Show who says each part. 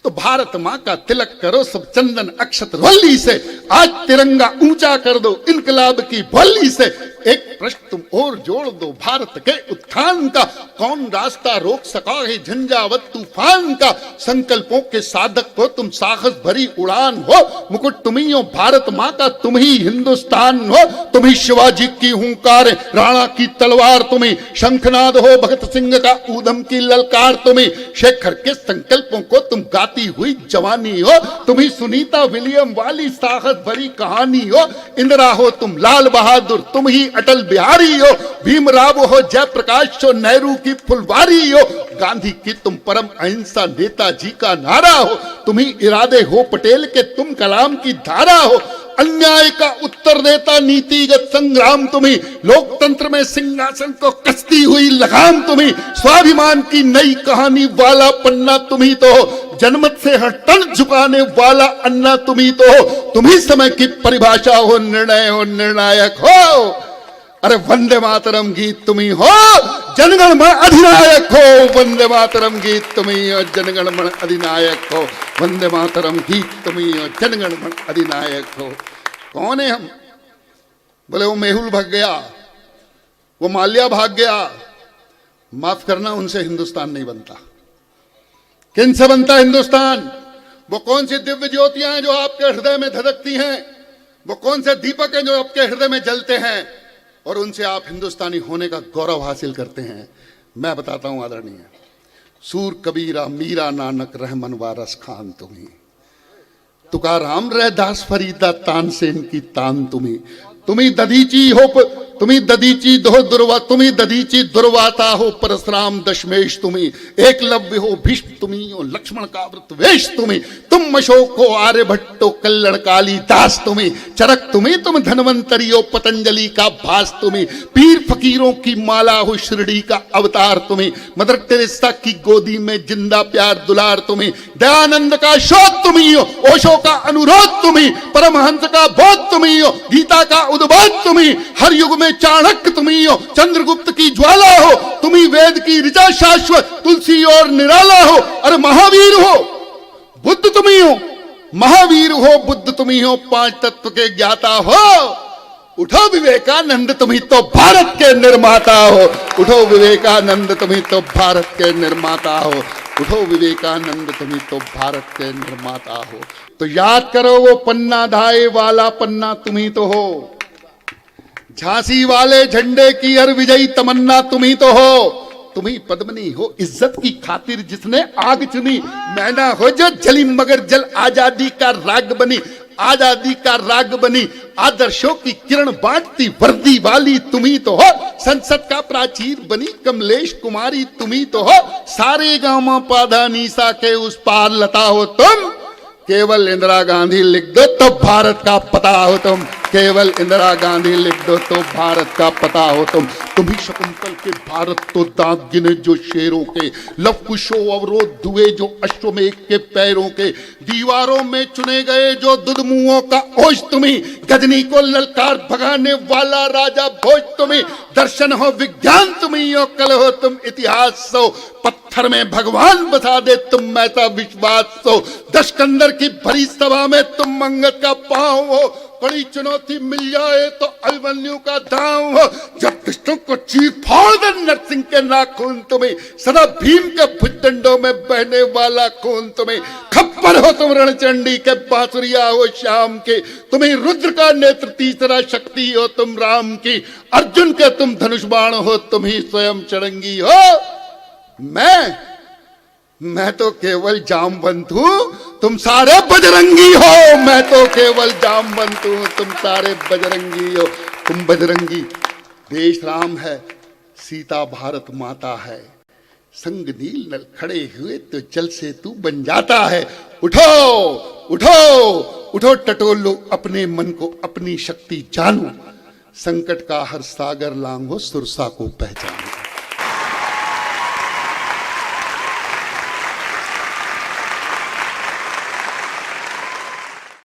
Speaker 1: तो भारत माँ का तिलक करो सब चंदन अक्षत वल्ली से, आज तिरंगा ऊंचा कर दो इनकलाब की भल्ली से। एक प्रश्न तुम और जोड़ दो भारत के उत्थान का, कौन रास्ता रोक सका है झंझावत तूफान का। संकल्पों के साधक हो तुम, साहस भरी उड़ान हो, मुकुट तुम्ही हो भारत माँ का, तुम ही हिंदुस्तान हो। तुम ही शिवाजी की हुंकार, राणा की तलवार तुम्ही, शंखनाद हो भगत सिंह का ऊधम की ललकार तुम्ही। शेखर के संकल्पों को तुम गाती हुई जवानी हो, तुम ही सुनीता विलियम वाली साहस भरी कहानी हो। इंदिरा हो तुम, लाल बहादुर तुम ही, अटल बिहारी हो, भीमराव हो, जयप्रकाश हो, नेहरू की फुलवारी हो। गांधी की तुम परम अहिंसा, नेताजी का नारा हो, तुम ही इरादे हो पटेल के, तुम कलाम की धारा हो। अन्याय का उत्तर देता नीतिगत संग्राम तुम्ही, लोकतंत्र में सिंहासन को कसती हुई लगाम तुम्ही। स्वाभिमान की नई कहानी वाला पन्ना तुम्ही तो हो, जनमत से हर तन झुकाने वाला अन्ना तुम्ही तो हो। तुम्ही समय की परिभाषा हो, निर्णय हो, निर्णायक हो। अरे वंदे मातरम गीत तुम्ही हो, जनगण मन अधिनायक हो। वंदे मातरम गीत तुम्ही हो, जनगण मन अधिनायक हो। वंदे मातरम गीत तुम्ही हो, जनगण मन अधिनायक हो। कौन है हम? बोले वो मेहुल भाग गया, वो माल्या भाग गया। माफ करना, उनसे हिंदुस्तान नहीं बनता। किन से बनता हिंदुस्तान? वो कौन सी दिव्य ज्योतियां हैं जो आपके हृदय में धधकती हैं? वो कौन से दीपक हैं जो आपके हृदय में जलते हैं और उनसे आप हिंदुस्तानी होने का गौरव हासिल करते हैं? मैं बताता हूं आदरणीय, सूर कबीरा मीरा नानक रहमन वारस खान तुम्ही, तुकाराम रैदास फरीदा तानसेन की तान तुम्ही। तुम्ही दधीची हो, तुम्ही दधीची दो दुर्वा, तुम्ही दधीची दुर्वाता हो, परशुराम दशमेश तुम्ही। एकलव्य हो, भीष्म तुम्ही हो, लक्ष्मण का व्रतवेश तुम्ही। तुम अशोक हो, आर्यभट्ट हो, कल्लड़ कालिदास तुम्ही। चरक तुम्ही, तुम धन्वंतरी हो, पतंजलि का भास तुम्ही। पीर फकीरों की माला हो, शिरडी का अवतार तुम्ही। मदर टेरेसा की गोदी में जिंदा प्यार दुलार तुम्ही। दयानंद का शोध तुम्ही हो, ओशो का अनुरोध तुम्ही। परमहंस का बोध तुम्ही हो, गीता का उद्बोध तुम्ही। हर युग में चाणक्य तुम्ही हो, चंद्रगुप्त की ज्वाला हो। तुम्ही वेद की ऋचा शाश्वत, तुलसी और निराला हो। अरे महावीर हो, बुद्ध तुम्ही हो, महावीर हो, बुद्ध तुम्ही हो, पांच तत्व के ज्ञाता हो। उठो विवेकानंद, तुम्ही तो भारत के निर्माता हो। उठो विवेकानंद, तुम्ही तो भारत के निर्माता हो। उठो विवेकानंद, तुम्ही तो भारत के निर्माता हो। तो याद करो वो पन्ना धाए वाला पन्ना तुम्ही तो हो। झांसी वाले झंडे की हर विजयी तमन्ना तुम्ही तो हो। तुम्ही पद्मनी हो, इज्जत की खातिर जिसने आग चुनी। मैना हो जो जली मगर जल आजादी का राग बनी, आजादी का राग बनी। आदर्शों की किरण बांटती वर्दी वाली तुम्ही तो हो। संसद का प्राचीर बनी कमलेश कुमारी तुम्ही तो हो। सारे गामा पाधा नीसा के उस पार लता हो तुम। केवल इंदिरा गांधी लिख दो तो भारत का पता हो तुम। केवल इंदिरा गांधी लिख दो तो भारत का पता हो तुम। तुम्ही शकुंतल के भारत तो दांत गिने जो शेरों के, लवकुशो अवरोध हुए जो अश्वमेघ के पैरों के। दीवारों में चुने गए जो दुधमुओं का ओज तुम्ही। गजनी को ललकार भगाने वाला राजा भोज तुम्ही। दर्शन हो विज्ञान तुम्ही हो, कल हो तुम इतिहास सो। पत्थर में भगवान बसा दे तुम महता विश्वास सो। दशकंदर की भरी सभा में तुम अंगद का पांव हो। बड़ी चुनौती मिल जाए तो अभिमन्यु का दांव हो। जब कृष्ण को चीर फाड़ दे नरसिंह के नाखून तुम्हें। सदा भीम के भुजदंडों में बहने वाला खून तुम्हें। खप्पर हो तुम रणचंडी के, बांसुरिया हो श्याम के। तुम्हें रुद्र का नेत्र, तीसरा शक्ति हो तुम राम की। अर्जुन के तुम धनुष बाण हो, तुम ही स्वयं चरंगी हो। मैं तो केवल जामवंत हूं, तुम सारे बजरंगी हो। मैं तो केवल जामवंत हूं, तुम सारे बजरंगी हो। तुम बजरंगी, देश राम है, सीता भारत माता है। संग नील नल खड़े हुए तो जल से तू बन जाता है। उठो उठो उठो, टटोलो अपने मन को, अपनी शक्ति जानो। संकट का हर सागर लांघो, सुरसा को पहचानो।